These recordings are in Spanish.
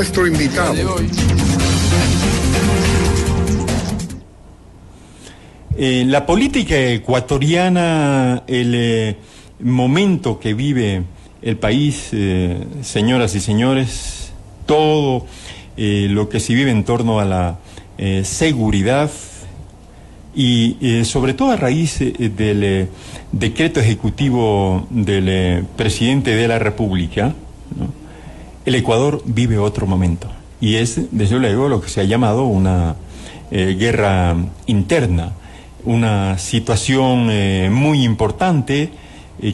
nuestro invitado. La política ecuatoriana, el momento que vive el país, señoras y señores, todo lo que se vive en torno a la seguridad y sobre todo a raíz del decreto ejecutivo del presidente de la República, ¿no? El Ecuador vive otro momento y es, desde luego, lo que se ha llamado una guerra interna, una situación muy importante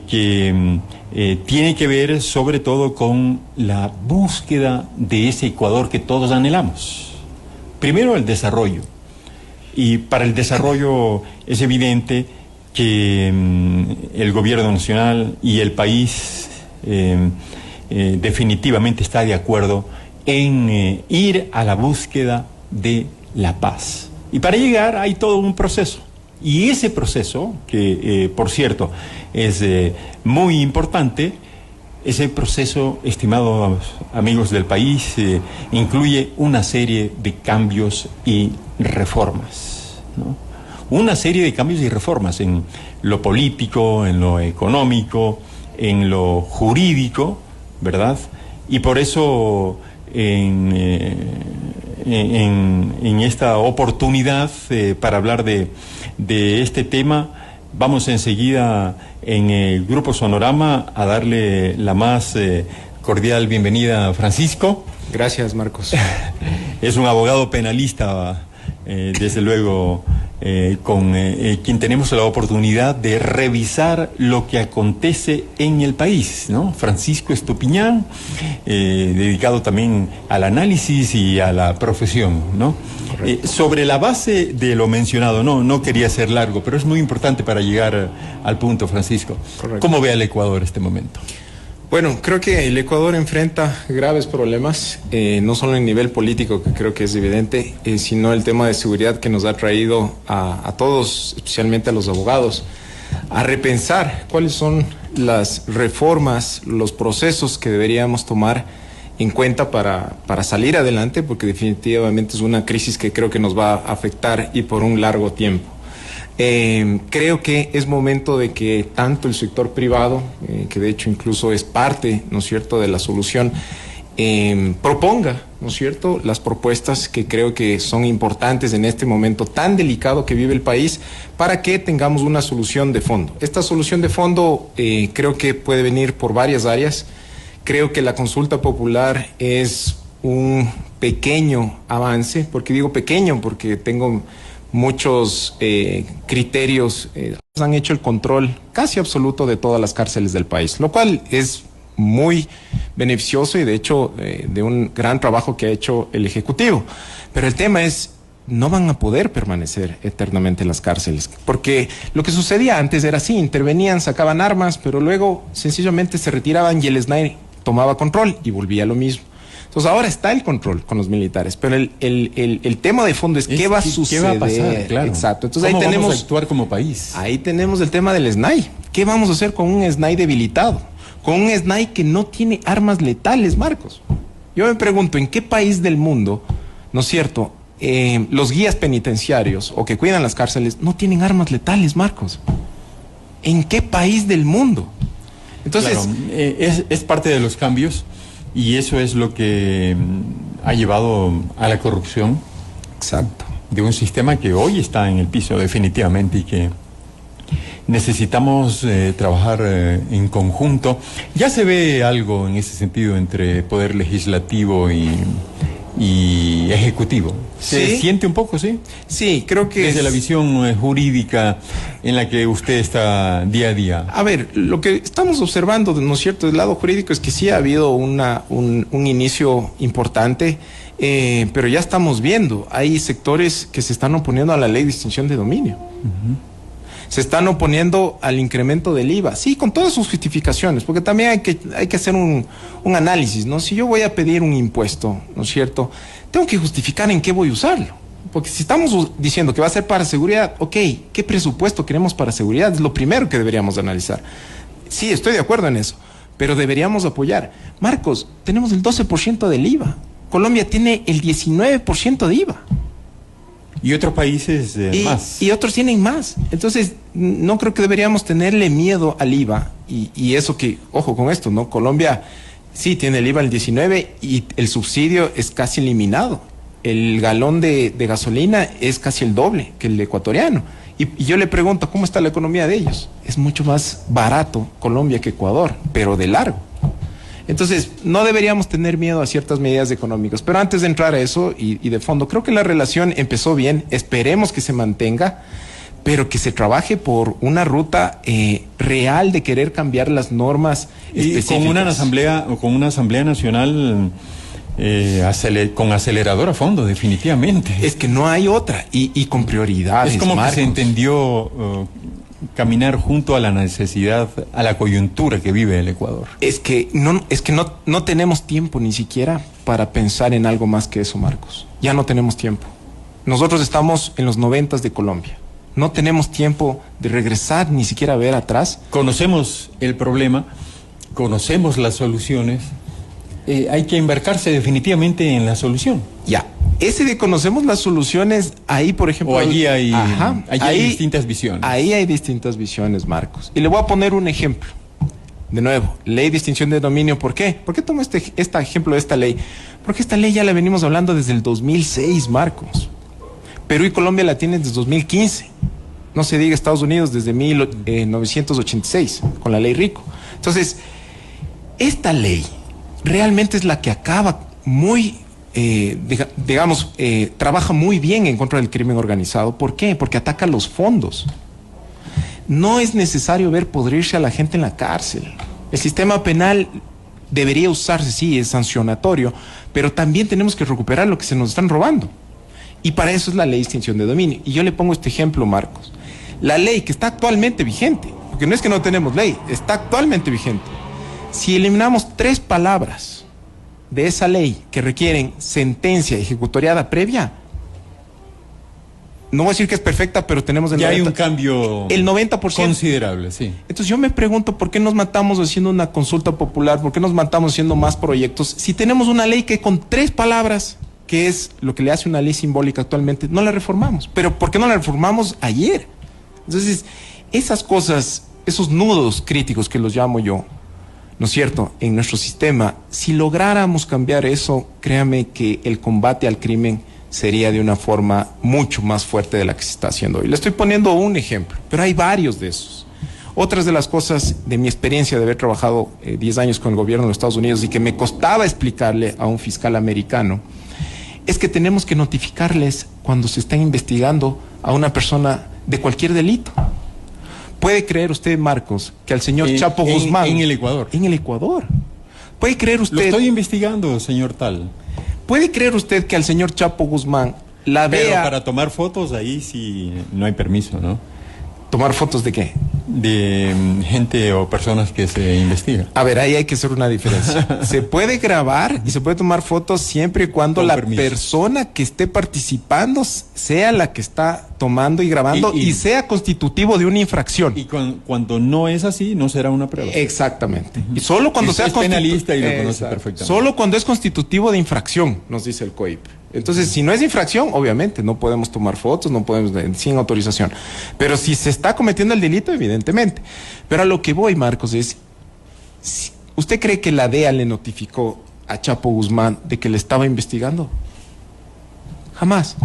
que tiene que ver sobre todo con la búsqueda de ese Ecuador que todos anhelamos. Primero, el desarrollo. Y para el desarrollo es evidente que el gobierno nacional y el país definitivamente está de acuerdo en ir a la búsqueda de la paz. Y para llegar hay todo un proceso. Y ese proceso, que por cierto es muy importante, ese proceso, estimados amigos del país, incluye una serie de cambios y reformas, ¿no? Una serie de cambios y reformas en lo político, en lo económico, en lo jurídico, ¿verdad? Y por eso en esta oportunidad para hablar de este tema, vamos enseguida en el Grupo Sonorama a darle la más cordial bienvenida a Francisco. Gracias, Marcos. Es un abogado penalista, desde luego, con quien tenemos la oportunidad de revisar lo que acontece en el país, ¿no? Francisco Estupiñán, dedicado también al análisis y a la profesión, ¿no? Sobre la base de lo mencionado, no quería ser largo, pero es muy importante para llegar al punto, Francisco. Correcto. ¿Cómo ve al Ecuador este momento? Bueno, creo que el Ecuador enfrenta graves problemas, no solo en nivel político, que creo que es evidente, sino el tema de seguridad que nos ha traído a todos, especialmente a los abogados, a repensar cuáles son las reformas, los procesos que deberíamos tomar en cuenta para salir adelante, porque definitivamente es una crisis que creo que nos va a afectar y por un largo tiempo. Creo que es momento de que tanto el sector privado, que de hecho incluso es parte, ¿no es cierto?, de la solución, proponga, ¿no es cierto?, las propuestas que creo que son importantes en este momento tan delicado que vive el país para que tengamos una solución de fondo. Esta solución de fondo creo que puede venir por varias áreas. Creo que la consulta popular es un pequeño avance. ¿Por qué digo pequeño? Porque tengo muchos criterios, han hecho el control casi absoluto de todas las cárceles del país, lo cual es muy beneficioso y de hecho de un gran trabajo que ha hecho el Ejecutivo. Pero el tema es, no van a poder permanecer eternamente en las cárceles, porque lo que sucedía antes era así, intervenían, sacaban armas, pero luego sencillamente se retiraban y el SNAI tomaba control y volvía a lo mismo. Entonces ahora está el control con los militares, pero el tema de fondo es qué va a suceder. ¿Qué va a pasar? Claro. Exacto. Entonces ¿Cómo ahí tenemos vamos a actuar como país? Ahí tenemos el tema del SNAI. ¿Qué vamos a hacer con un SNAI debilitado? Con un SNAI que no tiene armas letales, Marcos. Yo me pregunto, ¿en qué país del mundo, ¿no es cierto?, los guías penitenciarios o que cuidan las cárceles no tienen armas letales, Marcos? ¿En qué país del mundo? Entonces, claro, es parte de los cambios. Y eso es lo que ha llevado a la corrupción. Exacto. De un sistema que hoy está en el piso definitivamente y que necesitamos trabajar en conjunto. Ya se ve algo en ese sentido entre poder legislativo y ejecutivo. ¿Se ¿Sí? siente un poco, sí? Sí, creo que desde la visión jurídica en la que usted está día a día. A ver, lo que estamos observando, ¿no es cierto?, del lado jurídico es que sí ha habido un inicio importante, pero ya estamos viendo, hay sectores que se están oponiendo a la ley de extinción de dominio. Se están oponiendo al incremento del IVA, sí, con todas sus justificaciones, porque también hay que hacer un análisis, ¿no? Si yo voy a pedir un impuesto, ¿no es cierto?, tengo que justificar en qué voy a usarlo. Porque si estamos diciendo que va a ser para seguridad, ok, ¿qué presupuesto queremos para seguridad? Es lo primero que deberíamos analizar. Sí, estoy de acuerdo en eso, pero deberíamos apoyar. Marcos, tenemos el 12% del IVA. Colombia tiene el 19% de IVA. Y otros países más. Y otros tienen más. Entonces, no creo que deberíamos tenerle miedo al IVA. Y eso que, ojo con esto, ¿no? Colombia sí tiene el IVA al 19 y el subsidio es casi eliminado. El galón de gasolina es casi el doble que el ecuatoriano. Y yo le pregunto, ¿cómo está la economía de ellos? Es mucho más barato Colombia que Ecuador, pero de largo. Entonces, no deberíamos tener miedo a ciertas medidas económicas. Pero antes de entrar a eso y de fondo, creo que la relación empezó bien, esperemos que se mantenga, pero que se trabaje por una ruta real de querer cambiar las normas específicas. Y con una asamblea nacional con acelerador a fondo, definitivamente. Es que no hay otra, y con prioridades. Es como Marcos. que se entendió caminar junto a la necesidad, a la coyuntura que vive el Ecuador. Es que no tenemos tiempo ni siquiera para pensar en algo más que eso, Marcos. Ya no tenemos tiempo. Nosotros estamos en los 90s de Colombia. No tenemos tiempo de regresar ni siquiera a ver atrás. Conocemos el problema, conocemos las soluciones. Hay que embarcarse definitivamente en la solución. Ya, ese de conocemos las soluciones, ahí por ejemplo... O allí hay, hay distintas visiones. Ahí hay distintas visiones, Marcos. Y le voy a poner un ejemplo. De nuevo, ley de extinción de dominio. ¿Por qué? ¿Por qué tomo este ejemplo de esta ley? Porque esta ley ya la venimos hablando desde el 2006, Marcos. Perú y Colombia la tienen desde 2015. No se diga Estados Unidos desde 1986, con la ley Rico. Entonces, esta ley realmente es la que acaba trabaja muy bien en contra del crimen organizado. ¿Por qué? Porque ataca los fondos. No es necesario ver podrirse a la gente en la cárcel. El sistema penal debería usarse, sí, es sancionatorio, pero también tenemos que recuperar lo que se nos están robando. Y para eso es la ley de extinción de dominio. Y yo le pongo este ejemplo, Marcos. La ley que está actualmente vigente, porque no es que no tenemos ley, está actualmente vigente. Si eliminamos 3 palabras de esa ley que requieren sentencia ejecutoriada previa, no voy a decir que es perfecta, pero tenemos ya hay un cambio el 90% considerable, sí. Entonces yo me pregunto, ¿por qué nos matamos haciendo una consulta popular? ¿Por qué nos matamos haciendo más proyectos? Si tenemos una ley que con 3 palabras, que es lo que le hace una ley simbólica actualmente, no la reformamos. Pero ¿por qué no la reformamos ayer? Entonces, esas cosas, esos nudos críticos que los llamo yo, ¿no es cierto?, en nuestro sistema, si lográramos cambiar eso, créame que el combate al crimen sería de una forma mucho más fuerte de la que se está haciendo hoy. Le estoy poniendo un ejemplo, pero hay varios de esos. Otras de las cosas de mi experiencia de haber trabajado 10 años con el gobierno de los Estados Unidos y que me costaba explicarle a un fiscal americano, es que tenemos que notificarles cuando se está investigando a una persona de cualquier delito. ¿Puede creer usted, Marcos, que al señor Chapo Guzmán... En el Ecuador. En el Ecuador. ¿Puede creer usted... Lo estoy investigando, señor tal. ¿Puede creer usted que al señor Chapo Guzmán la vea... Pero para tomar fotos ahí sí no hay permiso, ¿no? ¿Tomar fotos de qué? De gente o personas que se investigan. A ver, ahí hay que hacer una diferencia. Se puede grabar y se puede tomar fotos siempre y cuando la persona que esté participando sea la que está tomando y grabando y sea constitutivo de una infracción. Y cuando no es así, no será una prueba. Exactamente. Y solo cuando sea es penalista y lo conoce perfectamente. Solo cuando es constitutivo de infracción, nos dice el COIP. Entonces, si no es infracción, obviamente, no podemos tomar fotos, no podemos, sin autorización. Pero si se está cometiendo el delito, evidentemente. Pero a lo que voy, Marcos, es, ¿usted cree que la DEA le notificó a Chapo Guzmán de que le estaba investigando? Jamás.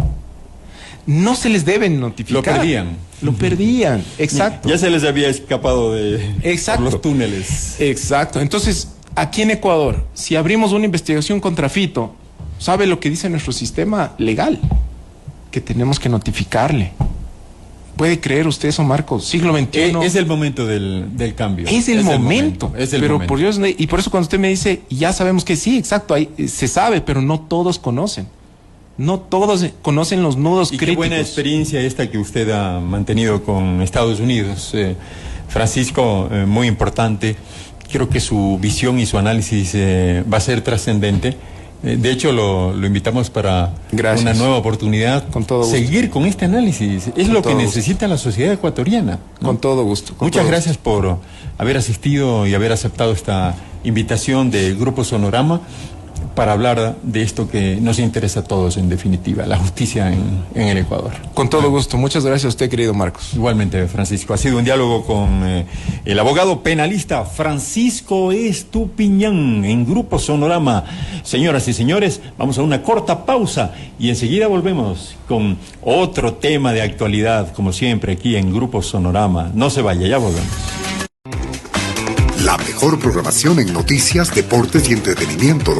No se les debe notificar. Lo perdían. Lo perdían, exacto. Ya se les había escapado por los túneles. Exacto. Entonces, aquí en Ecuador, si abrimos una investigación contra Fito, ¿sabe lo que dice nuestro sistema legal? Que tenemos que notificarle. ¿Puede creer usted eso, Marcos? Siglo XXI. Es el momento del cambio. Es el momento. Pero momento. Por Dios, y por eso cuando usted me dice, ya sabemos que sí, exacto, ahí se sabe, pero no todos conocen. No todos conocen los nudos críticos. Qué buena experiencia esta que usted ha mantenido con Estados Unidos. Francisco, muy importante. Creo que su visión y su análisis va a ser trascendente. De hecho, lo invitamos para una nueva oportunidad. Con todo gusto. Seguir con este análisis. Es lo que necesita la sociedad ecuatoriana, ¿no? Con todo gusto. Muchas gracias por haber asistido y haber aceptado esta invitación del Grupo Sonorama para hablar de esto que nos interesa a todos, en definitiva, la justicia en el Ecuador. Con todo gusto. Muchas gracias a usted, querido Marcos. Igualmente, Francisco. Ha sido un diálogo con el abogado penalista Francisco Estupiñán en Grupo Sonorama. Señoras y señores, vamos a una corta pausa y enseguida volvemos con otro tema de actualidad, como siempre, aquí en Grupo Sonorama. No se vaya, ya volvemos. La mejor programación en noticias, deportes y entretenimiento.